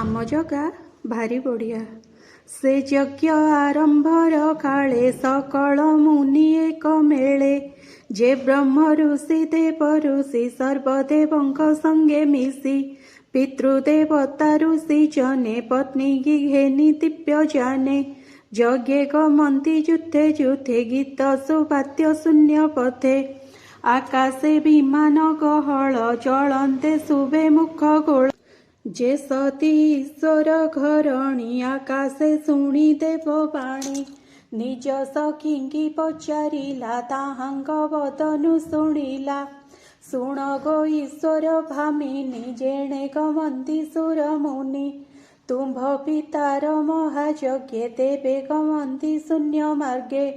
आम जगा भारी बड़िया से यज्ञ आरंभर काले सकल मुनि एक मेले जे ब्रह्म ऋषि देव ऋषि सर्वदेवंक संगे मिशी पितृदेवता ऋषि जने पत्नी घेनी दिव्य जाने यज्ञे गमंती युद्धे युद्धे गीत सुवाद्य शून्य पथे आकाशे विमान गहल चलन्ते शुभे मुख गोल जे सती ईश्वर घरणी आकाशे शुणी देव बाणी निज सखींकी पचारिला ताहांग बदनु शुणिला शुण गो ईश्वर भामिनी जेणे गमंती सुर मुनि तुम्भ पितार महायज्ञे देवे गमंती शून्य मार्गे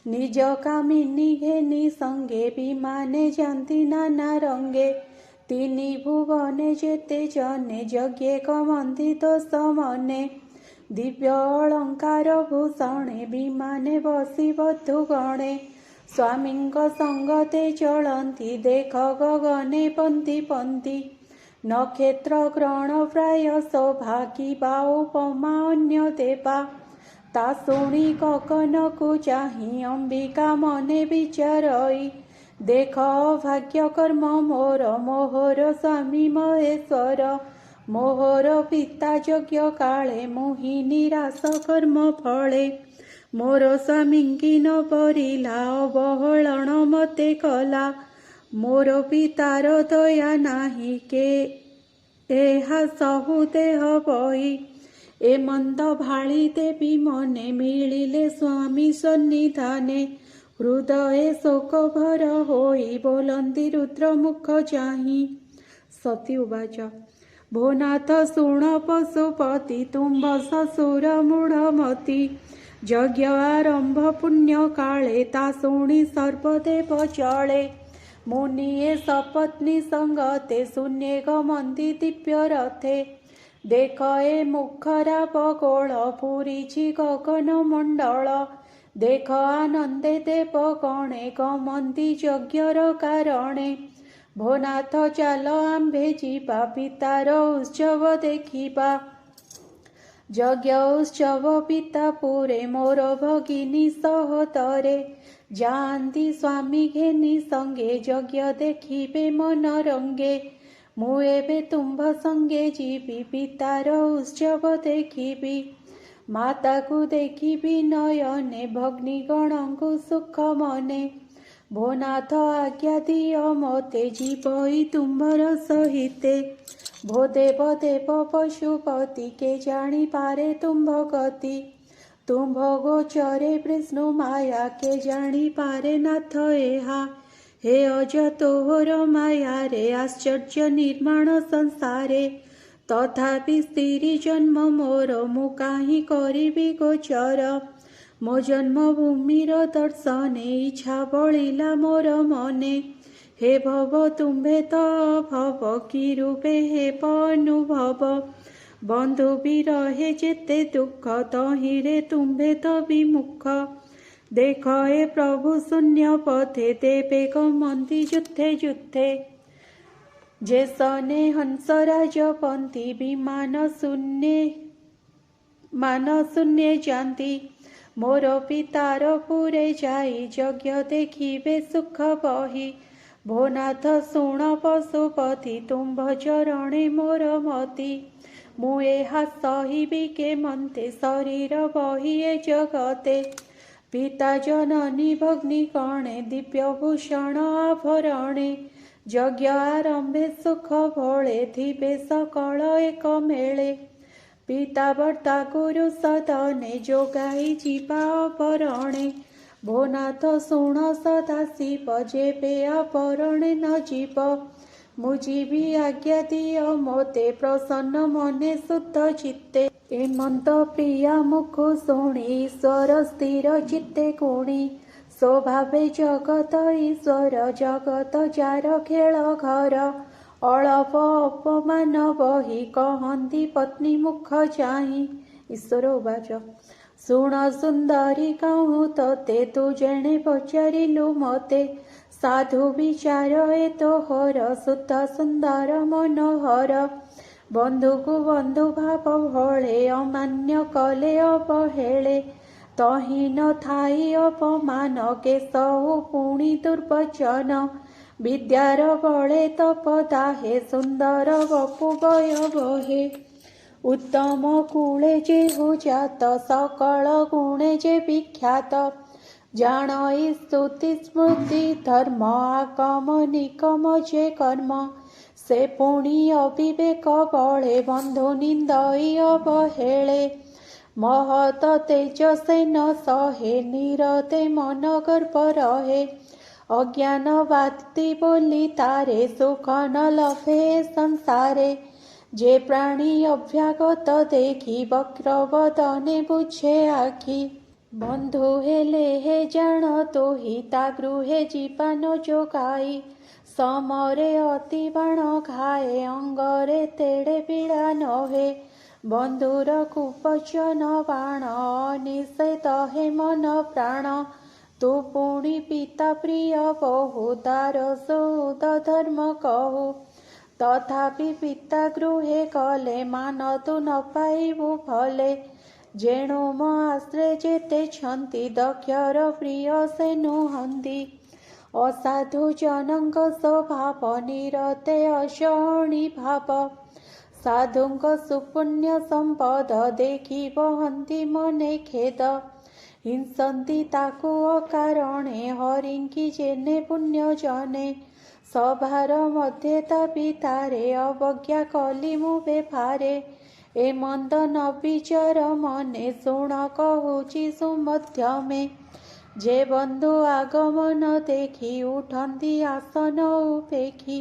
निज कामिनी घेनी संगे विमाने जाती नाना रंगे तिनी भुवने जेते जने यज्ञे गमंती दोष मने दिव्य अलंकार भूषणे विमाने बसी बधु गणे स्वामींग संगते चलंती देख गगने पंथी पंथी नक्षत्र ग्रहण प्राय सौभागी बा उपमा अन्य देवा ता शुणी गगन को चाही अंबिका मने विचारई देख भाग्य कर्म मोर मोहर स्वामी महेश्वर मोहर पिता यज्ञ काले मोहि निराश कर्म फले मोर स्वामींकी न परिला अवहेलन मते कला मोर पितार दया नाही के एहा सहु देह बही ए मंद भाली देवी मने मिलिले स्वामी सन्निधाने हृदय शोक भर होई बोलंती रुद्र मुख चाही सती उवाच भोनाथ शुण पशुपति तुम्भ ससुर मूढ़मती यज्ञ आरंभ पुण्य काले ता शुणी सर्वदेव चले मुनिये सपत्नी संगते शून्ये गमंती दिव्य रथे देख ए मुखरा बगोल पुरीची गगन मंडल देख आनंदे देव गणे गमंती यज्ञर कारणे भोनाथ चाल आंबे जीवा पितार उत्सव देखिबा यज्ञ उत्सव पिता पुरे मोर भगिनी सहतरे जाती स्वामी घेनी संगे यज्ञ देखिबे मन रंगे मु एबे तुम्भ संगे जीवी पितार उत्सव देखिबी माता को देखिबी नयने भग्निगण को सुख मने भोनाथ आज्ञा दिय मते जीवई तुम्भर सहिते भो देव देव पशुपति के जानी पारे तुम्भ गति तुम्भ गोचरे विष्णु माया के जानी पारे नाथ एहा हे अज तोहर माया रे आश्चर्य निर्माण संसारे तथापि स्त्री जन्म मोर मु काहि करिबी गोचर मो जन्मभूमिर दर्शने इच्छा बलिला मोर मने हे भव तुम्भे तो भव कि रूपे हे अनुभव बंधु विरहे जेते दुख तहिरे तुम्भे तो विमुख देख ए प्रभु शून्य पथे देवे गमंती युद्धे युद्धे जे सने हंसराज पंथी विमान शून्य जाती मोर पितार पुरे जाई यज्ञ देखिबे सुख बही भोनाथ शुण पशुपति तुम्भ चरणे मोर मति मु एहा सहिबी के मन्ते शरीर बहिए जगते पिता जननी भग्नि कणे दिव्य भूषण आभरणे यज्ञ आरंभे सुख भोले थिबे सकल एक मेले पिता बर्ता गुरु सदने जोगाई जीवा अपरणे भोनाथ शुण सदा शिव जेबे अपरणे न जीव मुझीबी आज्ञा दिय मोते प्रसन्न मने शुद्ध चित्ते हेमंत प्रिया मुख शुणी ईश्वर स्थिर चित्ते गुणी स्वभावे जगत ईश्वर जगत जार खेल घर अळप अपमान बही कहती पत्नी मुख चाही ईश्वर उवाच शुण सुंदरी कहूँ तते तू जेणे पचारिलु मते साधु विचार ए तोहर शुद्ध सुंदर मनोहर ବନ୍ଧୁକୁ ବନ୍ଧୁ ଭାବ ଭଳେ ଅମାନ୍ୟ କଲେ ଅବହେଳେ। ତହିଁ ନ ଥାଇ ଅପମାନ କେଶଉ ପୁଣି ଦୁର୍ବଚନ। ବିଦ୍ୟାର ବଳେ ତପଦାହେ ସୁନ୍ଦର ବପୁ ବୟ ବହେ। ଉତ୍ତମ କୂଳେ ଯେହୁ ଜାତ ସକଳ ଗୁଣେ ଯେ ବିଖ୍ୟାତ। ଜାଣଇ ସ୍ତୁତି ସ୍ମୃତି ଧର୍ମ ଆଗମ ନିଗମ ଯେ କର୍ମ। ସେ ପୁଣି ଅବିବେକ ବଳେ ବନ୍ଧୁ ନିନ୍ଦଇ ଅବହେଳେ। ମହତ ତେଜ ସେ ନ ସହେ ନିରତେ ମନ ଗର୍ବ ରହେ। ଅଜ୍ଞାନ ବାତି ବୋଲି ତାରେ ସୁଖ ନ ଲଭେ ସଂସାରେ। ଯେ ପ୍ରାଣୀ ଅଭ୍ୟାଗତ ଦେଖି ବକ୍ରବଦନେ ବୁଝେ ଆଖି। ବନ୍ଧୁ ହେଲେ ହେ ଜାଣ ତୋହି ତା ଗୃହେ ଯିବା ନ ଯୋଗାଇ। ସମରେ ଅତି ବାଣ ଖାଏ ଅଙ୍ଗରେ ତେଡ଼େ ପୀଡ଼ା ନହେ। ବନ୍ଧୁର କୁବଚନ ବାଣ ଅନିଷେଧ ହେ ମନ ପ୍ରାଣ। ତୁ ପୁଣି ପିତା ପ୍ରିୟ ବହୁ ତାର ସୌଦ ଧର୍ମ କହୁ। ତଥାପି ପିତା ଗୃହେ ଗଲେ ମାନ ତୁ ନ ପାଇବୁ ଭଲେ। ଯେଣୁ ମୋ ଆଶ୍ରେ ଯେତେଛନ୍ତି ଦକ୍ଷର ପ୍ରିୟ ସେ ନୁହନ୍ତି। ଅସାଧୁ ଜନଙ୍କ ସ୍ୱଭାବ ନିରତେ ଅସହଣୀ ଭାବ। ସାଧୁଙ୍କ ସୁପୁଣ୍ୟ ସମ୍ପଦ ଦେଖି ବହନ୍ତି ମନେ ଖେଦ। ହିଂସନ୍ତି ତାକୁ ଅକାରଣେ ହରିଙ୍କି ଯେନେ ପୁଣ୍ୟ ଜନେ। ସଭାର ମଧ୍ୟରେ ତା ପିତାରେ ଅବଜ୍ଞା କଲି ମୁଁ ବେଭାରେ। ଏ ମନ୍ଦ ନ ବିଚାର ମନେ ଶୁଣ କହୁଛି ସୁମଧ୍ୟମେ। ଯେ ବନ୍ଧୁ ଆଗମନ ଦେଖି ଉଠନ୍ତି ଆସନ ଉପେକ୍ଷୀ।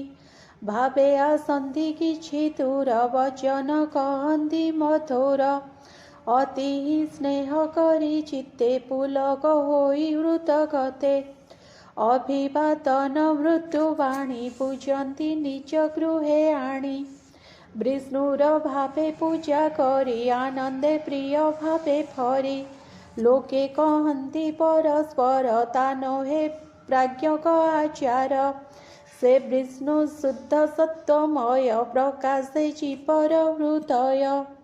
ଭାବେ ଆସନ୍ତି କିଛି ଦୂର ବଚନ କହନ୍ତି ମଧୁର। ଅତି ସ୍ନେହ କରି ଚିତ୍ତେ ପୁଲକ ହୋଇ ହୃଦଗତେ। ଅଭିବାଦନ ମୃତ୍ୟୁବାଣୀ ପୂଜନ୍ତି ନିଜ ଗୃହେ ଆଣି। ବିଷ୍ଣୁର ଭାବେ ପୂଜା କରି ଆନନ୍ଦେ ପ୍ରିୟ ଭାବେ ଭରି। ଲୋକେ କହନ୍ତି ପରସ୍ପର ତା ନୋହେ ପ୍ରାଜ୍ଞକ ଆଚାର। ସେ ବିଷ୍ଣୁ ଶୁଦ୍ଧ ସତ୍ୱମୟ ପ୍ରକାଶେ ଜୀବର ହୃଦୟ।